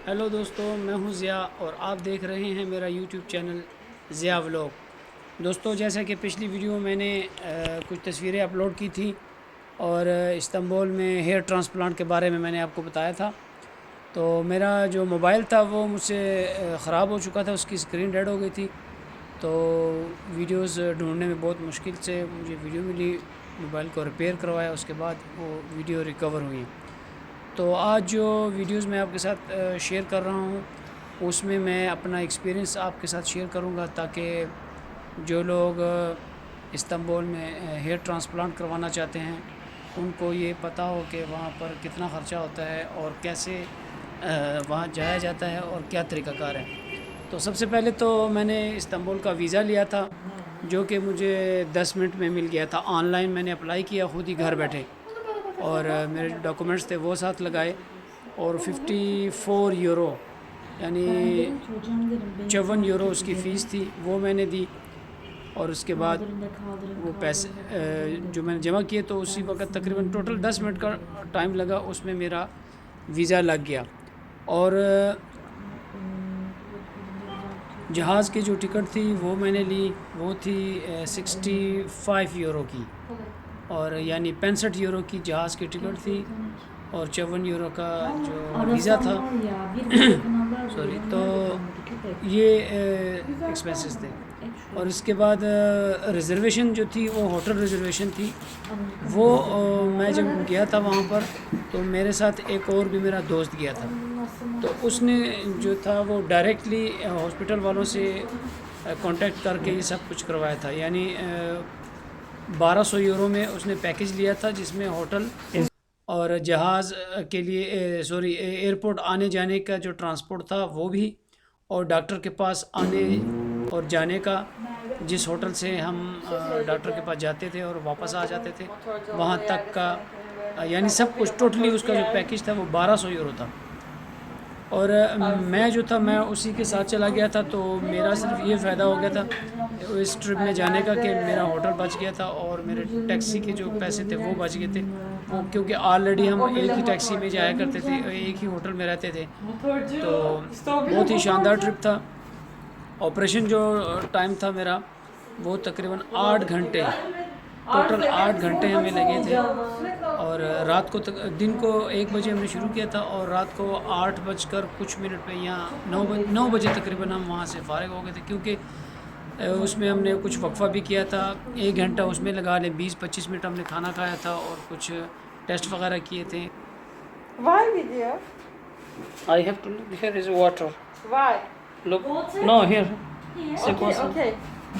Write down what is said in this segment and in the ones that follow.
हेलो दोस्तों, मैं हूं ज़िया और आप देख रहे हैं मेरा यूट्यूब चैनल ज़िया व्लॉग। दोस्तों, जैसा कि पिछली वीडियो में मैंने कुछ तस्वीरें अपलोड की थी और इस्तांबुल में हेयर ट्रांसप्लांट के बारे में मैंने आपको बताया था। तो मेरा जो मोबाइल था वो मुझसे ख़राब हो चुका था, उसकी स्क्रीन डेड हो गई थी। तो वीडियोस ढूंढने में बहुत मुश्किल से मुझे वीडियो मिली, मोबाइल को रिपेयर करवाया, उसके बाद वो वीडियो रिकवर हुई। तो आज जो वीडियोस मैं आपके साथ शेयर कर रहा हूँ उसमें मैं अपना एक्सपीरियंस आपके साथ शेयर करूँगा, ताकि जो लोग इस्तांबुल में हेयर ट्रांसप्लांट करवाना चाहते हैं उनको ये पता हो कि वहाँ पर कितना ख़र्चा होता है और कैसे वहाँ जाया जाता है और क्या तरीक़ाकार है। तो सबसे पहले तो मैंने इस्तांबुल का वीज़ा लिया था, जो कि मुझे 10 मिनट में मिल गया था। ऑनलाइन मैंने अप्लाई किया खुद ही घर बैठे, और मेरे डॉक्यूमेंट्स थे वो साथ लगाए, और 54 यूरो यानी 54 यूरो उसकी फ़ीस थी, वो मैंने दी। और उसके बाद वो पैसे जो मैंने जमा किए, तो उसी वक्त तकरीबन टोटल 10 मिनट का टाइम लगा, उसमें मेरा वीज़ा लग गया। और जहाज़ की जो टिकट थी वो मैंने ली, वो थी 65 यूरो की, और यानी 65 यूरो की जहाज़ की टिकट थी और 54 यूरो का जो वीज़ा था। सॉरी, तो ये एक्सपेंसेस थे। और इसके बाद रिज़र्वेशन जो थी वो होटल रिज़र्वेशन थी, वो मैं जब गया था वहाँ पर, तो मेरे साथ एक और भी मेरा दोस्त गया था। तो उसने जो था वो डायरेक्टली हॉस्पिटल वालों से कांटेक्ट करके ये सब कुछ करवाया था। यानी 1200 यूरो में उसने पैकेज लिया था, जिसमें होटल और जहाज़ के लिए सॉरी एयरपोर्ट आने जाने का जो ट्रांसपोर्ट था वो भी, और डॉक्टर के पास आने और जाने का, जिस होटल से हम डॉक्टर के पास जाते थे और वापस आ जाते थे वहाँ तक का, यानी सब कुछ टोटली उसका जो पैकेज था वो 1200 यूरो था। और मैं जो था मैं उसी के साथ चला गया था, तो मेरा सिर्फ ये फ़ायदा हो गया था इस ट्रिप में जाने का कि मेरा होटल बच गया था और मेरे टैक्सी के जो पैसे थे वो बच गए थे। वो क्योंकि ऑलरेडी हम एक ही टैक्सी में जाया करते थे, एक ही होटल में रहते थे, तो बहुत ही शानदार ट्रिप था। ऑपरेशन जो टाइम था मेरा वो तकरीबन 8 घंटे, टोटल 8 घंटे हमें लगे थे। और रात को दिन को 1 बजे हमने शुरू किया था और रात को 8 बजकर कुछ मिनट पे, यहाँ 9 बजे तकरीबन हम वहाँ से फ़ारिग हो गए थे, क्योंकि उसमें हमने कुछ वक्फ़ा भी किया था। 1 घंटा उसमें लगा लें, 20-25 मिनट हमने खाना खाया था और कुछ टेस्ट वगैरह किए थे। Why video? I have to look, here is water. Why? Look, no, here. Okay, okay.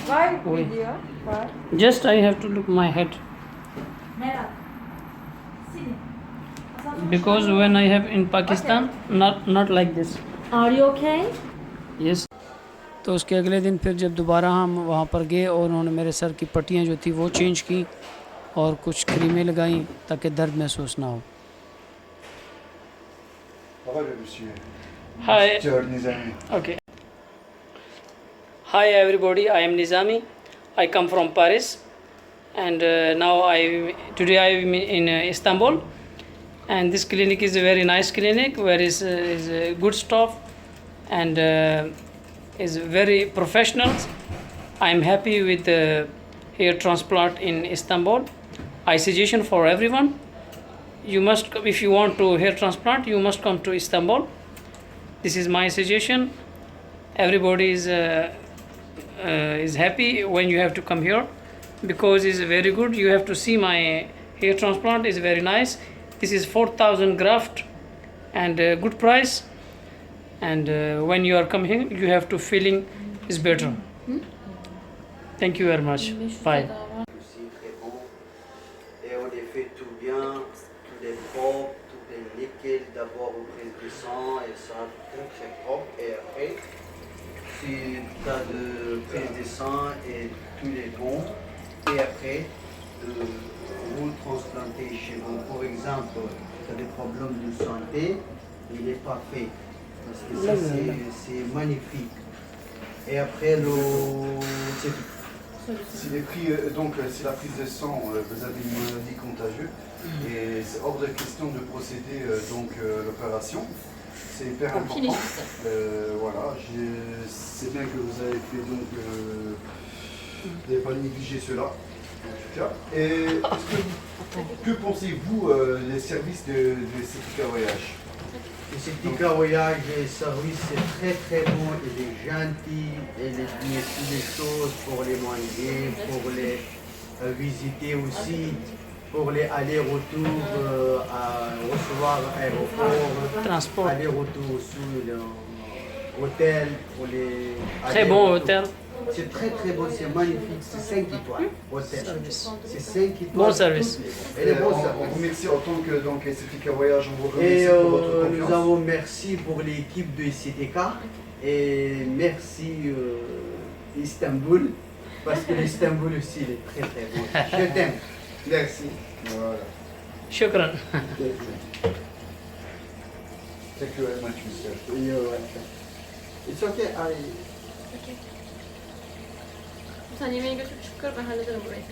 Why video? Why? Just I have to look my head. Because when I have in Pakistan, not like this. Are you okay? Yes. तो उसके अगले दिन फिर जब दोबारा हम वहाँ पर गए और उन्होंने मेरे सर की पट्टियाँ जो थी वो चेंज की और कुछ क्रीमें लगाई ताकि दर्द महसूस ना हो। Hi. Okay. Hi everybody, I am Nizami. I come from Paris, and now today I am in Istanbul, and this clinic is a very nice clinic where is good staff and is very professional. I am happy with the hair transplant in Istanbul. I suggest for everyone, you must, if you want to hair transplant, you must come to Istanbul. This is my suggestion. Everybody is happy when you have to come here, because it's very good. You have to see my hair transplant is very nice. This is 4,000 graft and good price. And when you are coming, you have to feeling is better. Thank you very much. Bye. Aussi très bon. Et on les fait tout bien, tout est propre, tout est nickel. D'abord on prise du sang et ça très très propre. Et après, si tu as de prise de sang et tout est bon, et après, vous le transplantez chez vous. Pour exemple, tu as des problèmes de santé, il n'est pas fait. Parce que ça c'est magnifique. Et après, c'est tout. Si les prix, donc si la prise de sang, vous avez une maladie contagieuse et c'est hors de question de procéder donc l'opération. c'est hyper important. Finissez. Voilà, c'est bien que vous avez fait donc. Vous n'avez pas négligé cela, en tout cas. Et que pensez-vous des services de certificat voyage? Le certificat voyage et service, c'est très très bon, il est gentil, il est bien toutes les choses pour les manger, pour les visiter aussi, pour les allers-retours à recevoir aéroport, Transport. aller-retour sur l'hôtel, pour les Très bon allers-retours. hôtel. C'est très très bon, c'est magnifique, c'est 5 étoiles, hôtel. C'est 5 étoiles. Bon service. Et les bons On services. vous remercie en tant que donc, certificat voyage, on vous Et remercie pour votre nous confiance. avons merci pour l'équipe de CTK et merci Istanbul parce que l'Istanbul aussi il est très très bon. Je t'aime. Merci. Voilà. Shukran. Thank you very much, Mr. You're welcome. It's okay. Sen yemeği götür çıkar ben hallederim burayı.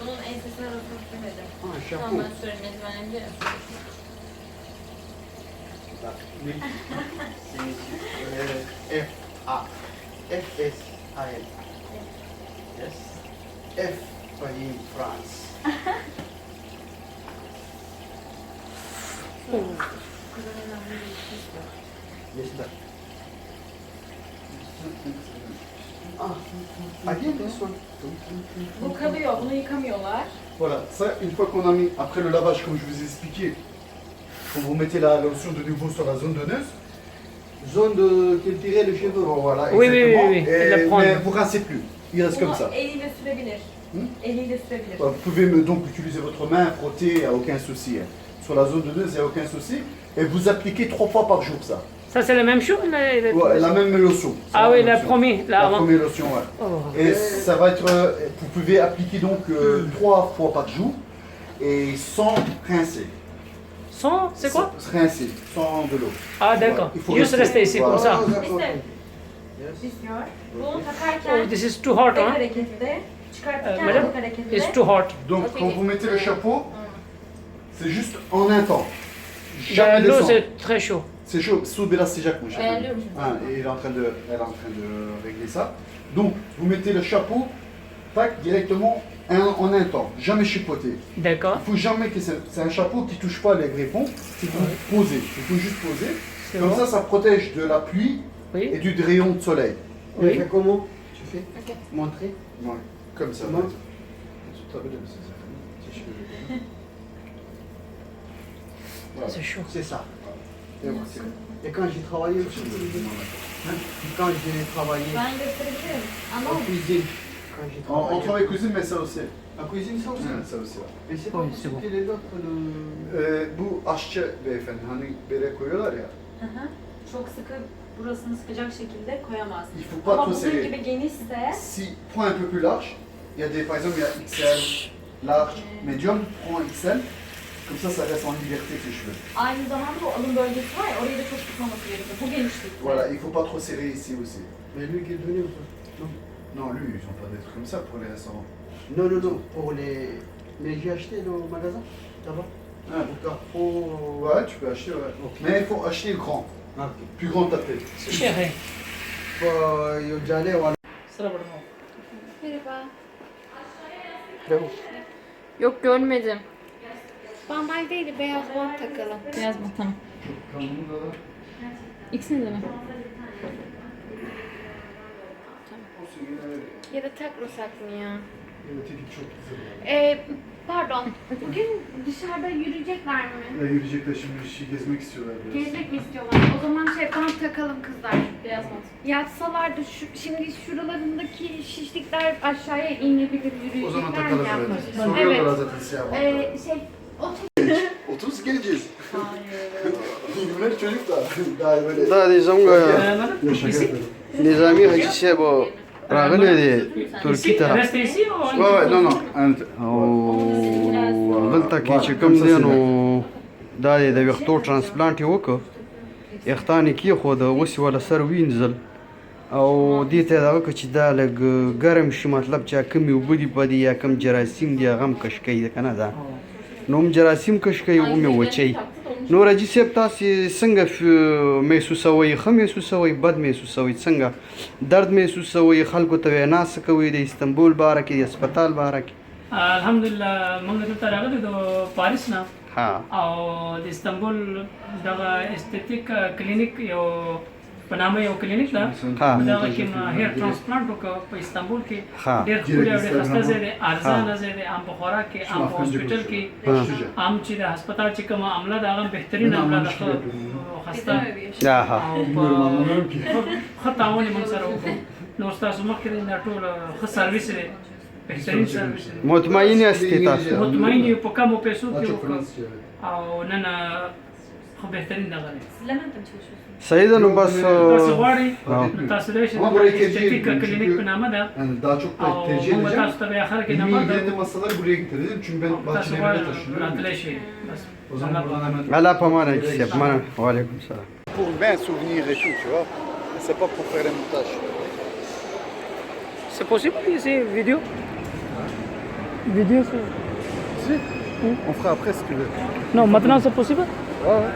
Bunun ensesine röportaj vereceğim. Ah, chapeau. Tamam ben söyleyeyim ezberlenince. Oui. F A F S I L. Yes. F for France. Yes, sir. Again this one. Bu kalıyor, bunu yıkamıyorlar. Voilà, ça, une fois qu'on a mis, après le lavage, comme je vous ai expliqué, quand vous mettez la lotion de nouveau sur la zone donneuse, Zone de cultiver le cheveu. voilà, Oui, exactement, oui, elle la prend. mais vous rincez plus, il reste comme Bunu ça. eliyle sürebilir. Eliyle sürebilir. Vous pouvez donc utiliser votre main, frotter, il n'y a aucun souci. Hein. Sur la zone donneuse, il n'y a aucun souci. Et vous appliquez 3 fois par jour ça. Ça, c'est la même chose Ouais, la même lotion. C'est Ah oui, même la lotion. première, là, La avant. première lotion, ouais. Oh. Et ça va être, vous pouvez appliquer donc 3 fois par jour et sans rincer. Sans, c'est quoi? Sans rincer, sans de l'eau. Ah, d'accord. Ouais, il faut Juste rester ici, Voilà. comme ça. İşte istiyor. Bunu takarken Oh, this is too hot, tek hein? harekette, çıkartırken Madame, tek harekette. it's too hot. Donc Ok. quand vous mettez le chapeau, c'est juste en un temps. L'eau, Jamais descendre. c'est très chaud. C'est chaud, sous Bélastijac, mon cher. Ayarlıyorum şimdi. Et elle est en train de régler ça. Donc, vous mettez le chapeau, tac, directement en un temps. Jamais chipoter. D'accord. Il faut jamais que c'est un chapeau qui touche pas les greffons. Il faut poser. Il faut juste poser. C'est Comme bon. ça pluie de la pluie et Oui. du rayon de soleil. Oui. Tu fais comment? Tu fais Ok. montrer. Ouais, comme ça. Comment? Voilà. C'est chaud. C'est ça. Et voilà, c'est bon. Et quand j'ai travaillé aussi, quand j'ai travaillé Ben gösterebilirim. Ama en cuisine, quand j'ai On travaillé travaille cuisine, mais ça aussi. en cuisine, ça aussi. Ouais, ça aussi. Ouais. Mais c'est pas Oui, possible c'est bon. que les autres Bu aşçı beyefendi hani bere koyuyorlar ya. Hı hı. Çok sıkı burasını sıkacak şekilde koyamazsın. Il faut pas Ama trop bunun serrer. gibi genişse Si point un peu plus large, il y a des, par exemple, il y a XL, large, medium, prends XL, comme ça reste en liberté tes cheveux. aynı zamanda o alın bölgesi var ya orayı da çok tutmaması gerekiyor. Bu genişlikte. Voilà, il faut pas trop serrer ici aussi. Mais lui qui est venu ou pas? Non, lui, ils ont pas d'être comme ça pour les restaurants. Non, non, non, pour les. Mais j'ai acheté au magasin, là-bas. Ah, Au Carrefour. ouais, tu peux acheter, ouais. Ok. Mais il faut acheter le grand, Ah, ok. plus grand tapé. C'est cher, hein? Yocale voilà. Sıra burada. Merhaba. Bravo. Yok görmedim. Bandaj değil, beyaz bant takalım. Beyaz mı? Tamam. İkisini de mi? Ya da takmasak mı ya? Evet, çok güzel. Pardon, bugün dışarıda yürüyecekler mi? Yürüyecekler şimdi gezmek istiyorlar biraz. Gezmek mi istiyorlar? O zaman bant takalım kızlar. Beyaz mont. Yatsalar da şimdi şuralarındaki şişlikler aşağıya inebilir, yürüyecekler O zaman mi takalım yapmak? evet. Soruyorlar Evet. zaten siyah bantları. 30 geleceğiz. Bunlar çocuk daha böyle. Da diyeceğim Ici? Nizami Hacı şey bu. راغلي تركي Ici? ترى Restez ici ou Ouais, ouais, non, non. غلطه کې چې کوم دی نو دا د ویښتو ترانسپلانټ یې وکړ ویښتان یې کېښود اوس یې وله سر وینځل او دې ته یې دغه کړه چې دا لږ ګرم شي مطلب چې کومې اوبه دي په دې یا کوم جراثیم دي هغه هم کش کوي که نه دا نوم جراثیم کشکوي او مې وچی نو راجي صاحب تاسو څنګه محسوسوي ښه محسوسوي بد محسوسوي څنګه درد محسوسوي خلکو ته وینا څه کوي د استنبول باره کې د هسپتال باره کې الحمدلله موږ دلته راغلي د پاریس نه او د استنبول دغه استتیک کلینیک یو په نامه یو کلینیک ده دغه کې هیر ترانسپلانټ وکړو په استنبول کې ډېر ښکلی او ډېر ښایسته ځای دی ارزانه ځای دی هم په خوراک کې هم په هاسپیټل کې هم چې د هسپتال چې کومه عمله ده هغه بهترینه عمله ده ښه ښایسته او په ښه تعاون یې موږ سره وکړو نو ستاسو مخکې دی دا ټول ښه سرویس دی بهترین سرویس دی مطمئن یاستې تاسو مطمئن یو په کمو پیسو کې وکړو او نن خو بهترین دغه دی صحیح ده نو بس تاسو غواړئ تاسو دی چې استتیک کلینیک په نامه ده daha çok او موږ تاسو ته بیا آخر کې نمبر ilgilendiğim hastaları buraya getirdim çünkü ben تاسو bahçelerine غواړئ taşınıyorum. راتلی شئ بس O zaman buradan hemen الله Allah pamana gitsin. Bana aleyküm selam. Pour bien souvenir et tout, tu vois. C'est pas pour faire les montages. C'est possible ici, vidéo Vidéo, Si, on fera après si tu veux. Non, maintenant c'est possible Ouais, ouais.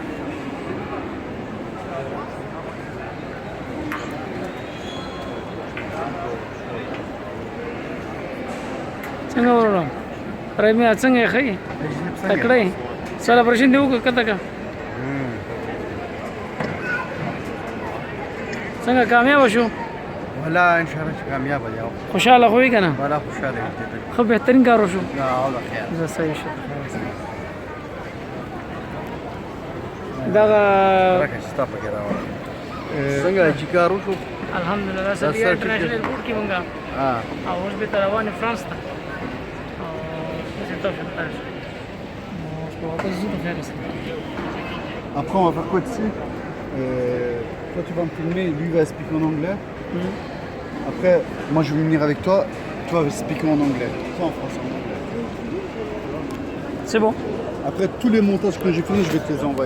څنګه ورو رمي څنګه خې تکړه سیلیبریشن دی وکړه کته کا څنګه کامیاب شو ولا ان شاء الله کامیاب یاو خوشاله خوې کنه ولا خوشاله دې خو بهترین کار وشو لا والله خیر زه صحیح شو دا راکه ستا په کې راوړم څنګه چې کار وشو الحمدلله سړي انټرنیشنل بورډ کې مونږه او اوس به تر روانې فرانس ته او څه ته شو تاسو نو واپس ځو خیر سره Après, on va faire quoi ici Toi, tu vas me filmer, lui va expliquer en anglais. Après, moi, je vais venir avec toi, toi, vas expliquer en anglais. Toi, en français, en anglais. C'est bon. Après, tous les montages que j'ai finis, je vais te les envoyer.